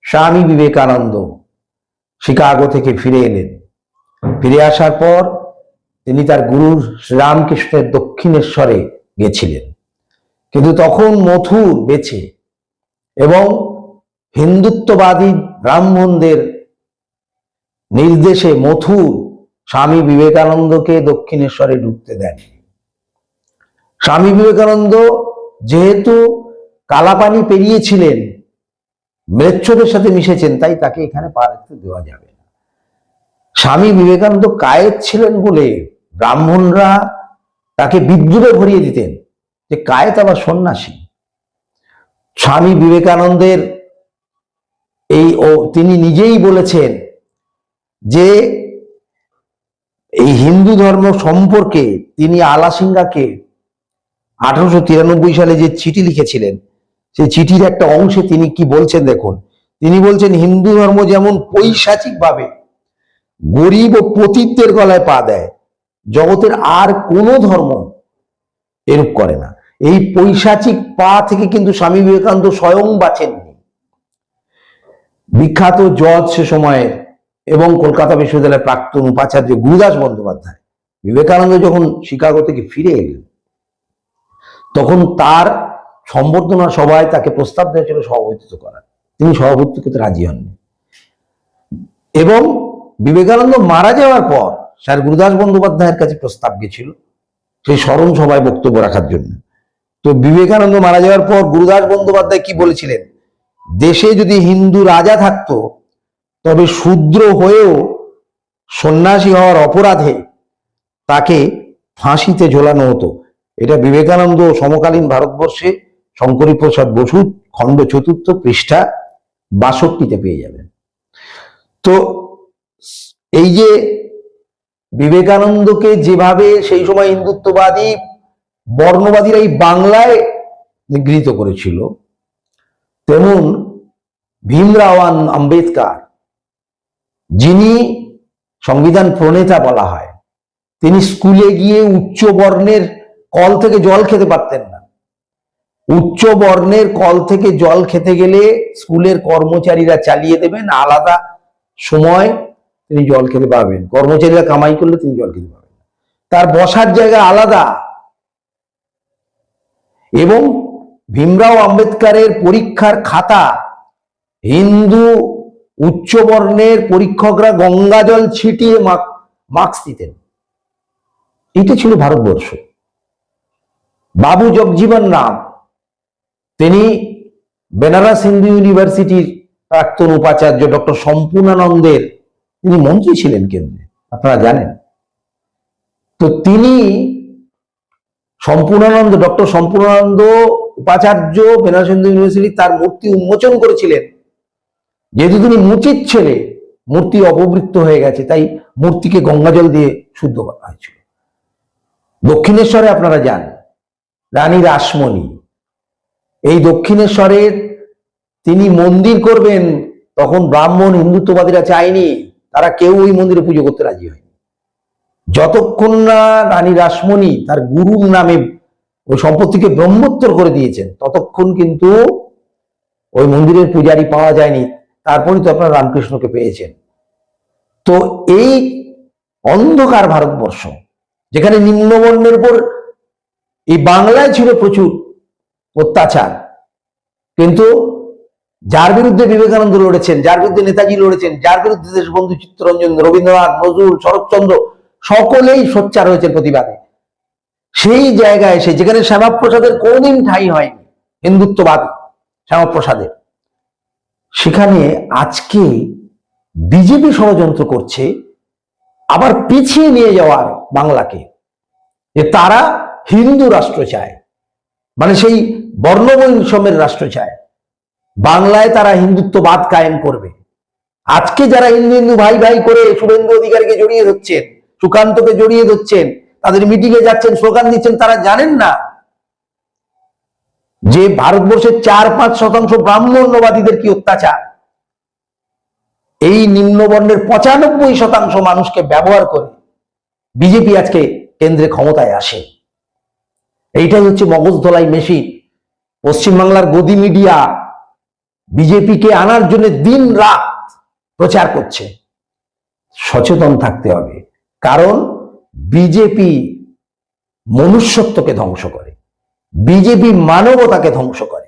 Swami Vivekananda Chicago থেকে ফিরে এলেন। ফিরে আসার পর তিনি তার গুরু শ্রীরামকৃষ্ণের দক্ষিণেশ্বরে গেছিলেন, কিন্তু তখন মথুর বেঁচে এবং হিন্দুত্ববাদী ব্রাহ্মণদের নির্দেশে মথুর স্বামী বিবেকানন্দকে দক্ষিণেশ্বরে ঢুকতে দেন। স্বামী বিবেকানন্দ যেহেতু কালাপানি পেরিয়েছিলেন, ম্লেচ্ছদের সাথে মিশেছেন, তাই তাকে এখানে পা রাখতে দেওয়া যাবে না। স্বামী বিবেকানন্দ কায়েত ছিলেন বলে ব্রাহ্মণরা তাকে বিদ্রুপে ভরিয়ে দিতেন যে কায়েত আবার সন্ন্যাসী। স্বামী বিবেকানন্দের তিনি নিজেই বলেছেন যে এই হিন্দু ধর্ম সম্পর্কে তিনি আলাসিঙ্গাকে 1893 সালে যে চিঠি লিখেছিলেন, সেই চিঠির একটা অংশে তিনি কি বলছেন দেখুন। তিনি বলছেন, হিন্দু ধর্ম যেমন পৈশাচিক ভাবে গরিব ও পতিতদের গলায় পা দেয়, জগতের আর কোনো ধর্ম এরূপ করে না। এই পৈশাচিক পা থেকে কিন্তু স্বামী বিবেকানন্দ স্বয়ং বাঁচেননি। বিখ্যাত জজ সে সময়ের এবং কলকাতা বিশ্ববিদ্যালয়ের প্রাক্তন উপাচার্য গুরুদাস বন্দ্যোপাধ্যায় বিবেকানন্দ যখন শিকাগো থেকে ফিরে এলেন, তখন তার সম্বর্ধনা সভায় তাকে প্রস্তাব দেওয়া ছিল সভাপতিত্ব করার। তিনি সভাপতিত্ব করতে রাজি হননি এবং বিবেকানন্দ মারা যাওয়ার পর স্যার গুরুদাস বন্দ্যোপাধ্যায়ের কাছে প্রস্তাব গেছিল সেই স্মরণ সভায় বক্তব্য রাখার জন্য। তো বিবেকানন্দ মারা যাওয়ার পর গুরুদাস বন্দ্যোপাধ্যায় কি বলেছিলেন, দেশে যদি হিন্দু রাজা থাকতো তবে শূদ্র হয়েও সন্ন্যাসী হওয়ার অপরাধে তাকে ফাঁসিতে ঝোলানো হতো। এটা বিবেকানন্দ সমকালীন ভারতবর্ষে শঙ্করী প্রসাদ বসু খণ্ড 4 পৃষ্ঠা 62 পেয়ে যাবেন। তো এই যে বিবেকানন্দকে যেভাবে সেই সময় হিন্দুত্ববাদী বর্ণবাদীরা এই বাংলায় নিগৃহীত করেছিল, তেমন ভীমরাও আম্বেদকর, যিনি সংবিধান প্রণেতা বলা হয়, তিনি স্কুলে গিয়ে উচ্চ বর্ণের কল থেকে জল খেতে পারতেন না। উচ্চ বর্ণের কল থেকে জল খেতে গেলে স্কুলের কর্মচারীরা চালিয়ে দেবেন, আলাদা সময় তিনি জল খেতে পারবেন। কর্মচারীরা কামাই করলে তিনি জল খেতে পারবেন, তার বসার জায়গা আলাদা। এবং ভীমরাও আম্বেদকরের পরীক্ষার খাতা হিন্দু উচ্চ বর্ণের পরীক্ষকরা গঙ্গা জল ছিটিয়ে মার্কস দিতেন। এটা ছিল ভারতবর্ষ। বাবু জগজীবন রাম, তিনি বেনারস হিন্দু ইউনিভার্সিটির প্রাক্তন উপাচার্য ডক্টর সম্পূর্ণানন্দের তিনি মন্ত্রী ছিলেন কেন্দ্রে, আপনারা জানেন। তো তিনি ডক্টর সম্পূর্ণানন্দ উপাচার্য বেনারস হিন্দু ইউনিভার্সিটি, তার মূর্তি উন্মোচন করেছিলেন। যেহেতু তিনি মুচিত ছেলে, মূর্তি অপবৃত্ত হয়ে গেছে, তাই মূর্তিকে গঙ্গাজল দিয়ে শুদ্ধ করা হয়েছিল। দক্ষিণেশ্বরে আপনারা যান, রানী রাসমণি এই দক্ষিণেশ্বরের তিনি মন্দির করবেন, তখন ব্রাহ্মণ হিন্দুত্ববাদীরা চায়নি, তারা কেউ ওই মন্দিরে পুজো করতে রাজি হয়নি। যতক্ষণ না রানী রাসমণি তার গুরুর নামে ওই সম্পত্তিকে ব্রহ্মোত্তর করে দিয়েছেন, ততক্ষণ কিন্তু ওই মন্দিরের পূজারি পাওয়া যায়নি। তারপরই তো আপনারা রামকৃষ্ণকে পেয়েছেন। তো এই অন্ধকার ভারতবর্ষ, যেখানে নিম্নবর্ণের উপর এই বাংলায় ছিল প্রচুর অত্যাচার, কিন্তু যার বিরুদ্ধে বিবেকানন্দ লড়েছেন, যার বিরুদ্ধে নেতাজি লড়েছেন, যার বিরুদ্ধে দেশবন্ধু চিত্তরঞ্জন, রবীন্দ্রনাথ, নজরুল, শরৎচন্দ্র সকলেই সোচ্চার হয়েছে প্রতিবাদে, সেই জায়গায় এসে যেখানে শ্যামাপ্রসাদের কোনদিন ঠাঁই হয়নি হিন্দুত্ববাদ শ্যামাপ্রসাদের, সেখানে আজকে বিজেপি ষড়যন্ত্র করছে আবার পিছিয়ে নিয়ে যাওয়ার বাংলাকে, যে তারা হিন্দু রাষ্ট্র চায়, মানে সেই বর্ণবৈষম্যের রাষ্ট্র চায়। বাংলায় তারা হিন্দুত্ববাদ কায়েম করবে। আজকে যারা হিন্দু হিন্দু ভাই ভাই করে শুভেন্দু অধিকারীকে জড়িয়ে ধরছেন, সুকান্তকে জড়িয়ে ধরছেন, তাদের মিটিংয়ে যাচ্ছেন, স্লোগান দিচ্ছেন, তারা জানেন না যে ভারতবর্ষের 4-5% ব্রাহ্মণ্যবাদীদের কি অত্যাচার। এই নিম্নবর্ণের 95% মানুষকে ব্যবহার করে বিজেপি আজকে কেন্দ্রে ক্ষমতায় আসে। এইটাই হচ্ছে মগজ ধোলাই মেশিন। পশ্চিমবাংলার গদি মিডিয়া বিজেপিকে আনার জন্য দিন রাত প্রচার করছে। সচেতন থাকতে হবে, কারণ বিজেপি মনুষ্যত্বকে ধ্বংস করে, বিজেপি মানবতাকে ধ্বংস করে।